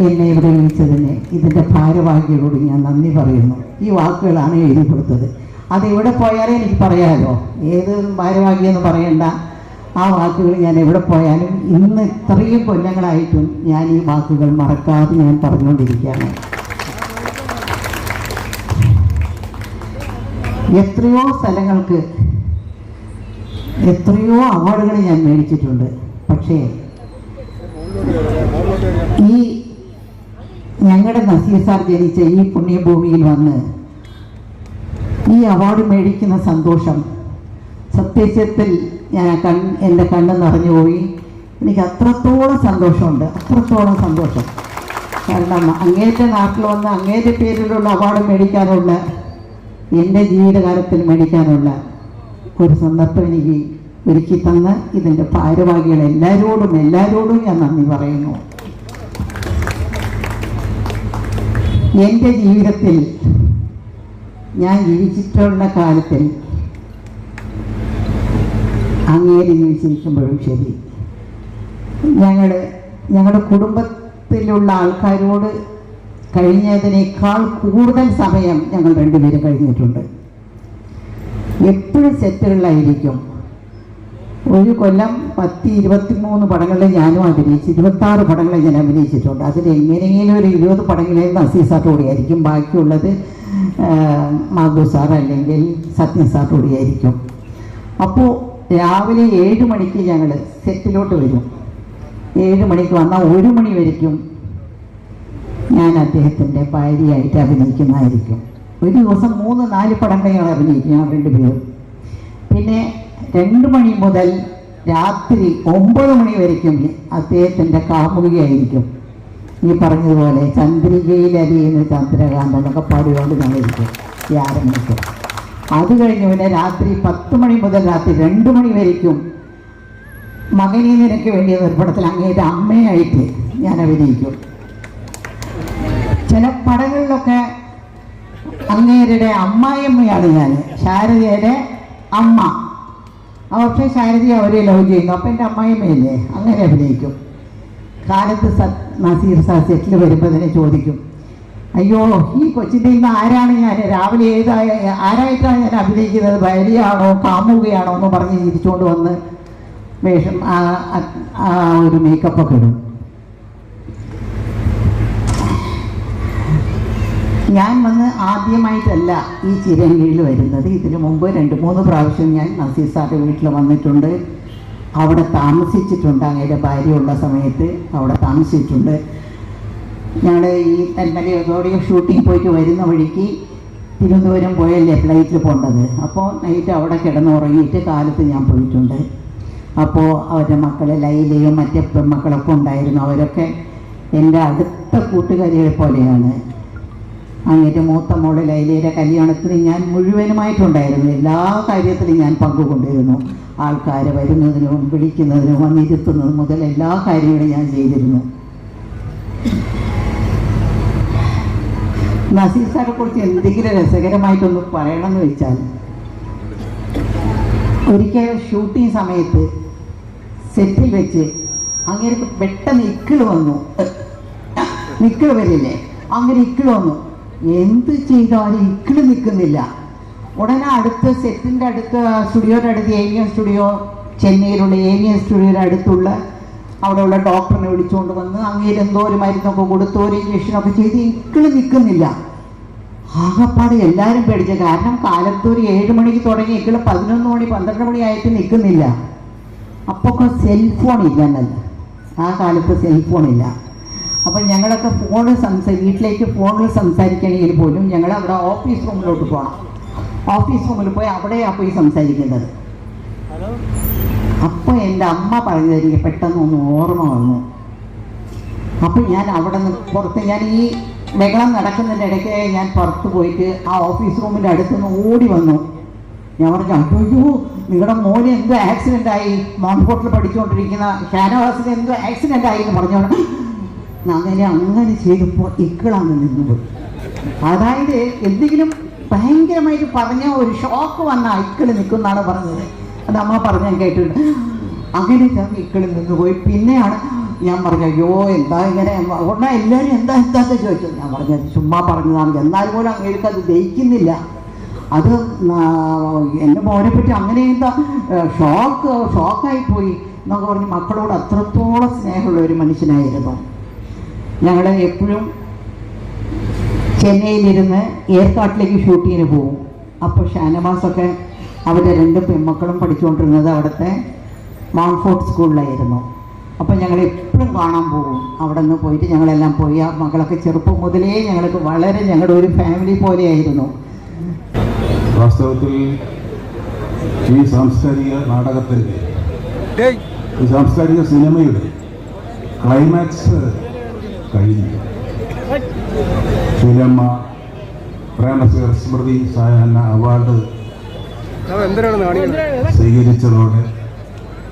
എന്നെ ഇവിടെ വിളിച്ചതിന് ഇതിൻ്റെ ഭാരവാഹികളോട് ഞാൻ നന്ദി പറയുന്നു. ഈ വാക്കുകളാണ് എഴുതി കൊടുത്തത്. അത് എവിടെ പോയാലും എനിക്ക് പറയാമല്ലോ, ഏത് ഭാരവാഹിയെന്ന് പറയണ്ട. ആ വാക്കുകൾ ഞാൻ എവിടെ പോയാലും ഇന്ന് ഇത്രയും കൊല്ലങ്ങളായിട്ടും ഞാൻ ഈ വാക്കുകൾ മറക്കാതെ ഞാൻ പറഞ്ഞുകൊണ്ടിരിക്കുകയാണ്. എത്രയോ സ്ഥലങ്ങൾക്ക് എത്രയോ അവാർഡുകൾ ഞാൻ മേടിച്ചിട്ടുണ്ട്. പക്ഷേ ഈ ഞങ്ങളുടെ നസീർ സാർ ജനിച്ച ഈ പുണ്യഭൂമിയിൽ വന്ന് ഈ അവാർഡ് മേടിക്കുന്ന സന്തോഷം സത്യത്തിൽ എൻ്റെ കണ്ണ് നിറഞ്ഞുപോയി. എനിക്ക് അത്രത്തോളം സന്തോഷമുണ്ട്, അത്രത്തോളം സന്തോഷം. കാരണം അങ്ങേരുടെ നാട്ടിൽ വന്ന് അങ്ങേരുടെ പേരിലുള്ള അവാർഡ് മേടിക്കാനുള്ള, എൻ്റെ ജീവിതകാലത്തിൽ മേടിക്കാനുള്ള ഒരു സന്ദർഭം എനിക്ക് ഒരുക്കി തന്ന ഇതിൻ്റെ ഭാരവാഹികൾ എല്ലാവരോടും ഞാൻ നന്ദി പറയുന്നു. എൻ്റെ ജീവിതത്തിൽ ഞാൻ ജീവിച്ചിട്ടുള്ള കാലത്തിൽ അങ്ങേര് ജീവിച്ചിരിക്കുമ്പോഴും ശരി, ഞങ്ങളുടെ കുടുംബത്തിലുള്ള ആൾക്കാരോട് കഴിഞ്ഞതിനേക്കാൾ കൂടുതൽ സമയം ഞങ്ങൾ 2 പേരും കഴിഞ്ഞിട്ടുണ്ട്. എപ്പോഴും സെറ്റുകളിലായിരിക്കും. ഒരു കൊല്ലം 10-23 പടങ്ങളിൽ ഞാനും അഭിനയിച്ചു, 26 പടങ്ങളിൽ ഞാൻ അഭിനയിച്ചിട്ടുണ്ട്. അതിൽ എങ്ങനെയെങ്കിലും ഒരു 20 പടങ്ങളിൽ നസീർ സാറിനോടെയായിരിക്കും, ബാക്കിയുള്ളത് മാധു സാർ അല്ലെങ്കിൽ സത്യൻ സാറിനോടെയായിരിക്കും. അപ്പോൾ രാവിലെ 7 മണിക്ക് ഞങ്ങൾ സെറ്റിലോട്ട് വരും. 7 മണിക്ക് വന്നാൽ 1 മണി വരയ്ക്കും ഞാൻ അദ്ദേഹത്തിൻ്റെ ഭാര്യയായിട്ട് അഭിനയിക്കുന്നതായിരിക്കും. ഒരു ദിവസം 3-4 പടങ്ങൾ ഞങ്ങൾ അഭിനയിക്കും, ഞങ്ങൾ 2 പേരും. പിന്നെ 2 മണി മുതൽ രാത്രി 9 മണി വരയ്ക്കും അദ്ദേഹത്തിൻ്റെ കാമുകിയായിരിക്കും. ഈ പറഞ്ഞതുപോലെ ചന്ദ്രികയിലരിയുന്ന ചന്ദ്രകാന്തം എന്നൊക്കെ പാടിക്കൊണ്ട് ഞങ്ങളിരിക്കും 6 മണിക്ക്. അത് കഴിഞ്ഞ് പിന്നെ രാത്രി 10 മണി മുതൽ രാത്രി 2 മണി വരയ്ക്കും മകനെ നിനക്ക് വേണ്ടിയ ഒരു പടത്തിൽ അങ്ങേരുടെ അമ്മയായിട്ട് ഞാൻ അഭിനയിക്കും. ചില പടങ്ങളിലൊക്കെ അങ്ങേരുടെ അമ്മായിയമ്മയാണ് ഞാൻ, ശാരദയുടെ അമ്മ. പക്ഷേ ശാരദി അവരെ ലവ് ചെയ്യുന്നു. അപ്പം എൻ്റെ അമ്മായിമ്മയില്ലേ അങ്ങനെ അഭിനയിക്കും. കാലത്ത് നസീർ സാർ സെറ്റിൽ വരുമ്പോൾ തന്നെ ചോദിക്കും, അയ്യോ ഈ കൊച്ചിൻ്റെ ഇന്ന് ആരാണ് ഞാൻ രാവിലെ ആരായിട്ടാണ് ഞാൻ അഭിനയിക്കുന്നത്, ഭാര്യയാണോ കാമുകയാണോ എന്ന് പറഞ്ഞ് ചിരിച്ചുകൊണ്ട് വന്ന് വേഷം ഒരു മേക്കപ്പൊക്കെ ഇടും. ഞാൻ വന്ന് ആദ്യമായിട്ടല്ല ഈ ചിരങ്കീഴിൽ വരുന്നത്. ഇതിനു മുമ്പ് 2-3 പ്രാവശ്യം ഞാൻ നസീർ സാറിൻ്റെ വീട്ടിൽ വന്നിട്ടുണ്ട്. അവിടെ താമസിച്ചിട്ടുണ്ട്. അങ്ങയുടെ ഭാര്യയുള്ള സമയത്ത് അവിടെ താമസിച്ചിട്ടുണ്ട്. ഞങ്ങൾ ഈ തെന്മലയോടെ ഷൂട്ടിംഗ് പോയിട്ട് വരുന്ന വഴിക്ക് തിരുവനന്തപുരം പോയല്ലേ ഫ്ലൈറ്റിൽ പോകേണ്ടത്. അപ്പോൾ നൈറ്റ് അവിടെ കിടന്നുറങ്ങിയിട്ട് കാലത്ത് ഞാൻ പോയിട്ടുണ്ട്. അപ്പോൾ അവരുടെ മക്കൾ ലൈലയും മറ്റേ പെൺമക്കളൊക്കെ ഉണ്ടായിരുന്നു. അവരൊക്കെ എൻ്റെ അടുത്ത കൂട്ടുകാരികളെ പോലെയാണ്. അങ്ങേറ്റ മൂത്ത മോള് ലൈലയുടെ കല്യാണത്തിന് ഞാൻ മുഴുവനുമായിട്ടുണ്ടായിരുന്നു. എല്ലാ കാര്യത്തിലും ഞാൻ പങ്കുകൊണ്ടിരുന്നു. ആൾക്കാരെ വരുന്നതിനും വിളിക്കുന്നതിനും വന്നിരുത്തുന്നതും മുതൽ എല്ലാ കാര്യങ്ങളും ഞാൻ ചെയ്തിരുന്നു. നസീർ സാറെ കുറിച്ച് എന്തെങ്കിലും രസകരമായിട്ടൊന്ന് പറയണമെന്ന് വെച്ചാൽ, ഒരിക്കൽ ഷൂട്ടിംഗ് സമയത്ത് സെറ്റിൽ വെച്ച് അങ്ങനെ പെട്ടെന്ന് ഇക്കിള് വന്നു. നിക്കിള് വരില്ലേ, അങ്ങനെ ഇക്കിള് വന്നു. എന്ത് ചെയ്താലും ഇക്കിള് നിൽക്കുന്നില്ല. ഉടനെ അടുത്ത സെറ്റിൻ്റെ അടുത്ത് സ്റ്റുഡിയോയുടെ അടുത്ത് ഏവിയൻ സ്റ്റുഡിയോ, ചെന്നൈയിലുള്ള ഏവിയൻ സ്റ്റുഡിയോയുടെ അടുത്തുള്ള അവിടെയുള്ള ഡോക്ടറിനെ വിളിച്ചുകൊണ്ട് വന്ന് അങ്ങേര് എന്തോ ഒരു മരുന്നൊക്കെ കൊടുത്ത് ഒരു ഇഞ്ചക്ഷനൊക്കെ ചെയ്ത് ഇക്കിള് നിൽക്കുന്നില്ല. ആകപ്പാട് എല്ലാവരും പേടിച്ച. കാരണം കാലത്ത് ഒരു 7 മണിക്ക് തുടങ്ങി ഇക്കിള് 11 മണി 12 മണി ആയിട്ട് നിൽക്കുന്നില്ല. അപ്പോൾ സെൽഫോൺ ഇല്ലെന്നല്ല, ആ കാലത്ത് സെൽഫോണില്ല. അപ്പം ഞങ്ങളൊക്കെ വീട്ടിലേക്ക് ഫോണിൽ സംസാരിക്കണമെങ്കിൽ പോലും ഞങ്ങൾ അവിടെ ഓഫീസ് റൂമിലോട്ട് പോകണം. ഓഫീസ് റൂമിൽ പോയി അവിടെയാണ് പോയി സംസാരിക്കുന്നത്. അപ്പോൾ എൻ്റെ അമ്മ പറഞ്ഞത് എനിക്ക് പെട്ടെന്ന് ഒന്ന് ഓർമ്മ വന്നു. അപ്പം ഞാൻ അവിടെ നിന്ന് പുറത്ത്, ഞാൻ ഈ ബഹളം നടക്കുന്നതിൻ്റെ ഇടയ്ക്ക് ഞാൻ പുറത്ത് പോയിട്ട് ആ ഓഫീസ് റൂമിൻ്റെ അടുത്തുനിന്ന് ഓടി വന്നു. ഞാൻ പറഞ്ഞു, അയ്യോ നിങ്ങളുടെ മോന് എന്തോ ആക്സിഡൻ്റ് ആയി, മോൺഫോർട്ടിൽ പഠിച്ചുകൊണ്ടിരിക്കുന്ന ഷാനവാസിന് എന്തോ ആക്സിഡൻ്റ് ആയി എന്ന് പറഞ്ഞോണ്ട് അങ്ങനെ ചെയ്തപ്പോൾ ഇക്കിളാന്ന് നിന്നത്. അതായത് എന്തെങ്കിലും ഭയങ്കരമായിട്ട് പറഞ്ഞ ഒരു ഷോക്ക് വന്ന ഇക്കിള് നിൽക്കുന്നാണ് പറഞ്ഞത്. അത് അമ്മ പറഞ്ഞാൽ കേട്ടിട്ടുണ്ട്. അങ്ങനെ ഞാൻ ഇക്കിളി നിന്നുപോയി. പിന്നെയാണ് ഞാൻ പറഞ്ഞു, അയ്യോ എന്താ ഇങ്ങനെ, ഉടനെ എല്ലാവരും എന്താന്ന് ചോദിച്ചു. ഞാൻ പറഞ്ഞത് ചുമ്മാ പറഞ്ഞതാണ്. എന്നാൽ പോലും അങ്ങേക്ക് അത് ദഹിക്കുന്നില്ല. അത് എൻ്റെ മോനെ പറ്റി അങ്ങനെ എന്താ ഷോക്കായിപ്പോയി എന്നൊക്കെ പറഞ്ഞ് മക്കളോട് അത്രത്തോളം സ്നേഹമുള്ള ഒരു മനുഷ്യനായിരുന്നു. ഞങ്ങൾ എപ്പോഴും ചെന്നൈയിലിരുന്ന് ഏർക്കാട്ടിലേക്ക് ഷൂട്ടിങ്ങിന് പോകും. അപ്പോൾ ഷാനവാസൊക്കെ അവരുടെ 2 പെൺമക്കളും പഠിച്ചുകൊണ്ടിരുന്നത് അവിടുത്തെ മോൺഫോർട്ട് സ്കൂളിലായിരുന്നു. അപ്പം ഞങ്ങൾ എപ്പോഴും കാണാൻ പോകും. അവിടെ നിന്ന് പോയിട്ട് ഞങ്ങളെല്ലാം പോയി. ആ മക്കളൊക്കെ ചെറുപ്പം മുതലേ ഞങ്ങൾക്ക് വളരെ ഞങ്ങളുടെ ഒരു ഫാമിലി പോലെയായിരുന്നു. വാസ്തവത്തിൽ ഈ സാംസ്കാരിക നാടകത്തിൻ്റെ, ഈ സാംസ്കാരിക സിനിമയുടെ ക്ലൈമാക്സ് കഴിഞ്ഞു. ശീലമ്മ പ്രേമനസീർ സ്മൃതി സായാഹ്ന അവാർഡ് സ്വീകരിച്ചതോടെ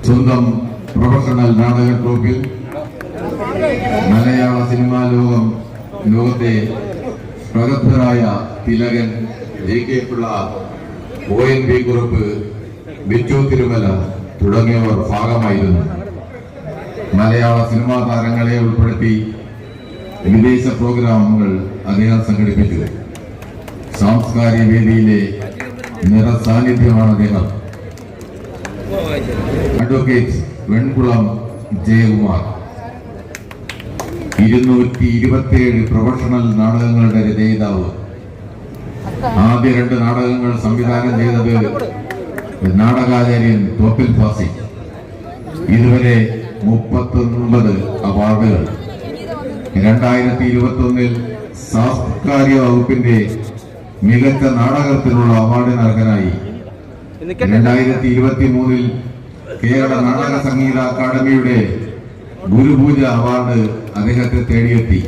സ്വന്തം പ്രൊഫഷണൽ നാടക ട്രൂപ്പിൽ മലയാള സിനിമാ ലോകത്തെ പ്രഗത്ഭരായ തിലകൻ, JK പിള്ള, ONV കുറുപ്പ്, ബിജു തിരുമല തുടങ്ങിയവർ ഭാഗമായിരുന്നു. മലയാള സിനിമാ താരങ്ങളെ ഉൾപ്പെടുത്തി വിദേശ പ്രോഗ്രാമുകൾ അദ്ദേഹം സംഘടിപ്പിച്ചു. സാംസ്കാരിക വേദിയിലെ നിറസാന്നിധ്യമാണ് അദ്ദേഹം. അഡ്വക്കേറ്റ് വെൺകുളം ജയകുമാർ 227 പ്രൊഫഷണൽ നാടകങ്ങളുടെ രചയിതാവ്. ആദ്യ 2 നാടകങ്ങൾ സംവിധാനം ചെയ്തത് നാടകാചാര്യൻ തോപ്പിൽ ഫാസി. ഇതുവരെ 39 അവാർഡുകൾ. 2021 സാംസ്കാരിക വകുപ്പിന്റെ മികച്ച നാടകത്തിനുള്ള അവാർഡിന് അർഹനായി. 2023 കേരള നാടക സംഗീത അക്കാദമിയുടെ ഗുരുപൂജ അവാർഡ് അദ്ദേഹത്തെ തേടിയെത്തി.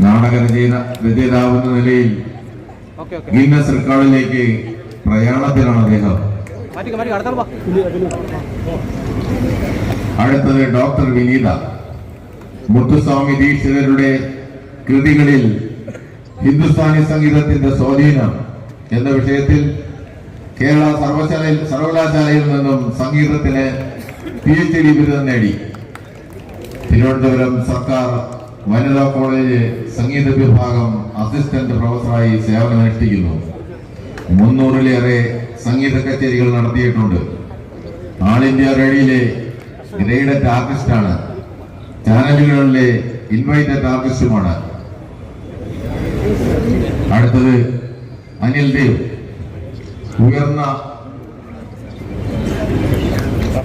നാടക രചയിതാവെന്ന നിലയിൽ ഗിന്നസ് റെക്കോർഡിലേക്ക് പ്രയാണത്തിലാണ് അദ്ദേഹം. അടുത്തത് ഡോക്ടർ വിനീത. മുത്തുസ്വാമി ദീക്ഷിതരുടെ കൃതികളിൽ ഹിന്ദുസ്ഥാനി സംഗീതത്തിന്റെ സ്വാധീനം എന്ന വിഷയത്തിൽ കേരള സർവകലാശാലയിൽ നിന്നും സംഗീതത്തിന് PhD ബിരുദം നേടി. തിരുവനന്തപുരം സർക്കാർ വനിതാ കോളേജ് സംഗീത വിഭാഗം അസിസ്റ്റന്റ് പ്രൊഫസറായി സേവനമനുഷ്ഠിക്കുന്നു. 300-ലേറെ സംഗീത കച്ചേരികൾ നടത്തിയിട്ടുണ്ട്. ആൾ ഇന്ത്യ റേഡിയോയിലെ ഗ്രേഡഡ് ആർട്ടിസ്റ്റാണ്. ചാനലുകളിലെ ഇൻവൈറ്റഡ് ആർട്ടിസ്റ്റുമാണ്. അടുത്തത് അനിൽ ദേവ്. ഉയർന്ന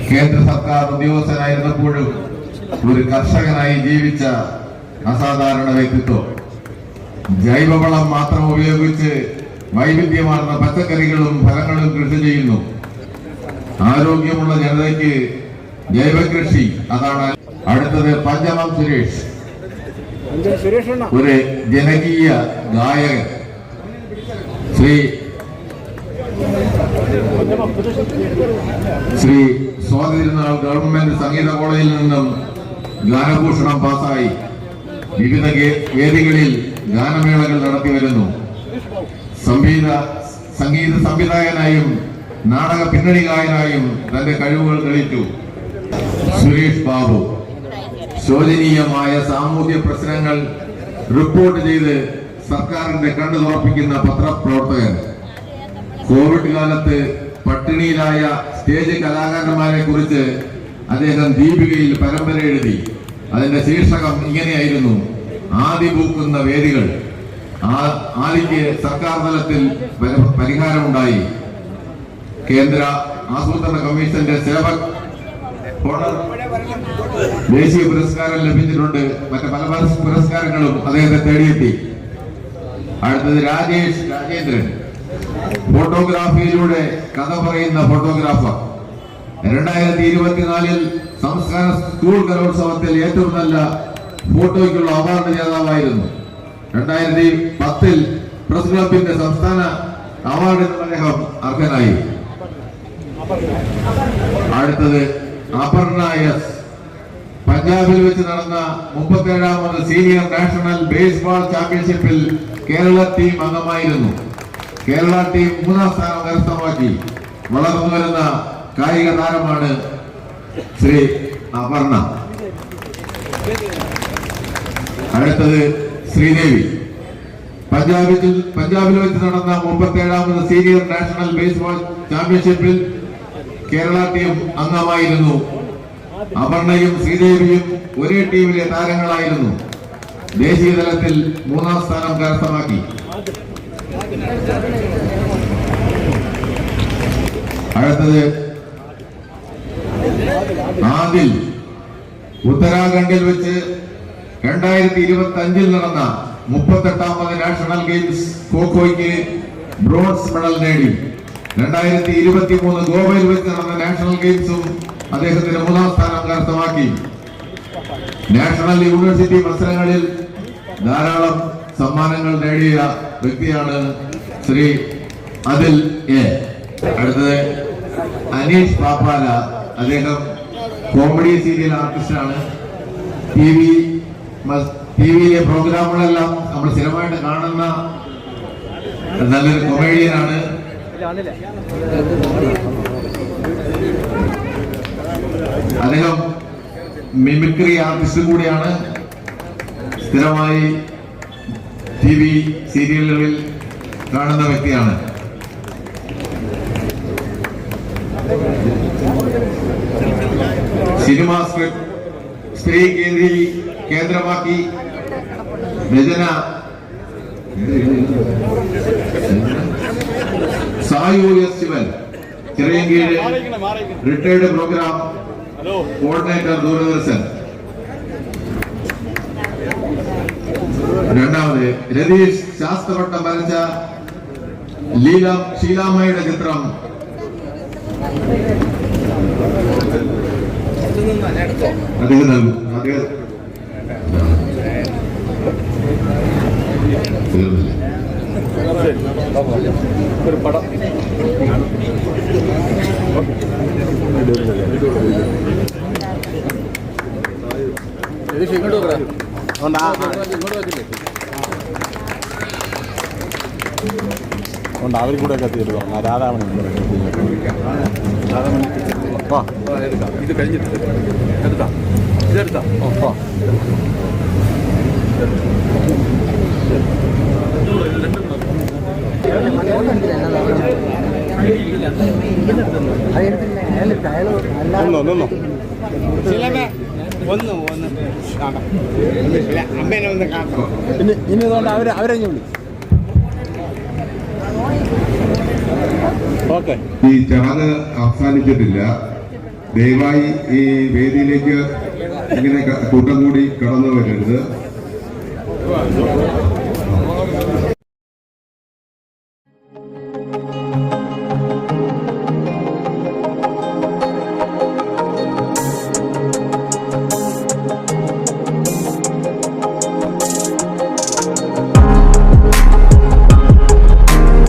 കേന്ദ്ര സർക്കാർ ഉദ്യോഗസ്ഥനായിരുന്നപ്പോഴും ഒരു കർഷകനായി ജീവിച്ച അസാധാരണ വ്യക്തിത്വം. ജൈവവളം മാത്രം ഉപയോഗിച്ച് വൈവിധ്യമാർന്ന പച്ചക്കറികളും ഫലങ്ങളും കൃഷി ചെയ്യുന്നു. ആരോഗ്യമുള്ള ജനതയ്ക്ക് ജൈവകൃഷി അതാണ്. അടുത്തത് പഞ്ചമം സുരേഷ്, ഒരു ജനകീയ ഗായകൻ. ശ്രീ സ്വാതിരുന്നാൾ ഗവൺമെന്റ് സംഗീത കോളേജിൽ നിന്നും ഗാനഭൂഷണം പാസായി വിവിധ വേദികളിൽ ഗാനമേളകൾ നടത്തി വരുന്നു. സംഗീത സംവിധായകനായും നാടക പിന്നണി ഗായകനായും തന്റെ കഴിവുകൾ തെളിയിച്ചു. സുരേഷ് ബാബു ശോചനീയമായ സാമൂഹ്യ പ്രശ്നങ്ങൾ റിപ്പോർട്ട് ചെയ്ത് സർക്കാരിന്റെ കണ്ണു തുറപ്പിക്കുന്ന പത്രപ്രവർത്തകൻ. കോവിഡ് കാലത്ത് പട്ടിണിയിലായ സ്റ്റേജ് കലാകാരന്മാരെ കുറിച്ച് അദ്ദേഹം ദീപികയിൽ പരമ്പര എഴുതി. അതിന്റെ ശീർഷകം ഇങ്ങനെയായിരുന്നു: ആദി പൂക്കുന്ന വേദികൾ. ആദിക്ക് സർക്കാർ തലത്തിൽ പരിഹാരമുണ്ടായി. കേന്ദ്ര ആസൂത്രണ കമ്മീഷന്റെ സേവക് ഹോണർ ദേശീയ പുരസ്കാരം ലഭിച്ചിട്ടുണ്ട്. മറ്റ് പല പുരസ്കാരങ്ങളും അദ്ദേഹത്തെ തേടിയെത്തി. അടുത്തത് രാജേഷ് രാജേന്ദ്രൻ, ഫോട്ടോഗ്രാഫിയിലൂടെ കഥ പറയുന്ന ഫോട്ടോഗ്രാഫർ. 2024 സംസ്ഥാന സ്കൂൾ കലോത്സവത്തിൽ ഏറ്റവും നല്ല ഫോട്ടോയ്ക്കുള്ള അവാർഡ് ജേതാവായിരുന്നു. 2010 പ്രസ് ക്ലബിന്റെ സംസ്ഥാന അവാർഡിന് അദ്ദേഹം അർഹനായി. അടുത്തത് അപർണ എസ്. പഞ്ചാബിൽ വെച്ച് നടന്ന 37ാമത് സീനിയർ നാഷണൽ ബേസ്ബോൾ ചാമ്പ്യൻഷിപ്പിൽ കേരള ടീം അംഗമായിരുന്നു. കേരള ടീം 3ാം സ്ഥാനം കരസ്ഥമാക്കി. വളർന്നു വരുന്ന കായിക താരമാണ് ശ്രീ അപർണ. അടുത്തത് ശ്രീദേവി. പഞ്ചാബിൽ വെച്ച് നടന്ന 37ാമത് സീനിയർ നാഷണൽ ബേസ്ബോൾ ചാമ്പ്യൻഷിപ്പിൽ കേരള ടീം അംഗമായിരുന്നു. അപർണയും ശ്രീദേവിയും ഒരേ ടീമിലെ താരങ്ങളായിരുന്നു. ദേശീയ തലത്തിൽ 3ാം സ്ഥാനം കരസ്ഥമാക്കി. അടുത്തത് ആദിൽ. ഉത്തരാഖണ്ഡിൽ വെച്ച് 2025 നടന്ന 38ാമത് നാഷണൽ ഗെയിംസ് ഖോഖോയ്ക്ക് ബ്രോൺസ് മെഡൽ നേടി. 2023 ഗോവയിൽ വെച്ച് നടന്ന നാഷണൽ ഗെയിംസും അദ്ദേഹത്തിന് 3ാം സ്ഥാനം കരസ്ഥമാക്കി. നാഷണൽ യൂണിവേഴ്സിറ്റി മത്സരങ്ങളിൽ ധാരാളം സമ്മാനങ്ങൾ നേടിയ വ്യക്തിയാണ് ശ്രീ അതിൽ എ. അടുത്തത് അനീഷ് പാപ്പാല. അദ്ദേഹം കോമഡി സീരിയൽ ആർട്ടിസ്റ്റാണ്. ടിവിയിലെ പ്രോഗ്രാമുകളെല്ലാം നമ്മൾ സ്ഥിരമായിട്ട് കാണുന്ന നല്ലൊരു കൊമേഡിയനാണ്. അദ്ദേഹം മിമിക്രി ആർട്ടിസ്റ്റ് കൂടിയാണ്. സ്ഥിരമായി TV സീരിയലുകളിൽ കാണുന്ന വ്യക്തിയാണ്. സിനിമ സ്ക്രിപ്റ്റ് സ്ത്രീ കേന്ദ്രമാക്കി രചന Sayu S Sivan. Chirayinkeezhu retired programme coordinator Doordarshan. രണ്ടാമത് രതീഷ് ശാസ്ത്രവട്ടം വരച്ച ശീലാമ്മയുടെ ചിത്രം അദ്ദേഹം നൽകും. ഒരു പടം ഇങ്ങോട്ട് വെക്കടാ. ഇങ്ങോട്ട് വെക്കില്ലേ? അതുകൊണ്ട് അവർ കൂടെ ഒക്കെ തീർന്നു രാധാമണി ഇത് കഴിഞ്ഞിട്ട് എടുത്താ ഇതെടുത്താ ഇനി അതുകൊണ്ട് അവരെ വിളി. ഓക്കെ, ഈ ചടങ്ങ് അവസാനിച്ചിട്ടില്ല. ദയവായി ഈ വേദിയിലേക്ക് ഇങ്ങനെ കൂട്ടം കൂടി കടന്നു വരരുത്.